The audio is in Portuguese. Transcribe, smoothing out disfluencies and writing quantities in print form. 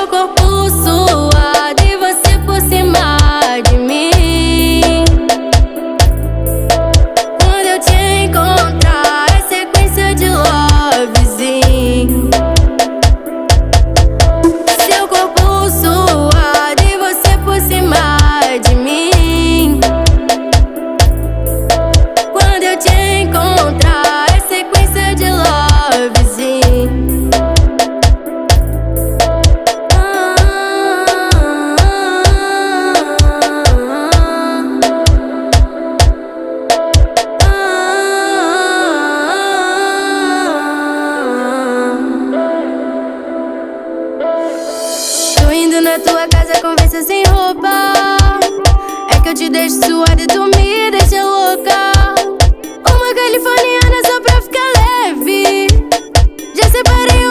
Seu corpo suado e você por cima de mim. Quando eu te encontrar é sequência de lovezinho. Seu corpo suado e você por cima de mim. Quando eu te encontrar é sequência de lovezinho. Tô indo na tua casa, conversa sem roupa. É que eu te deixo suada e tu me deixa louca.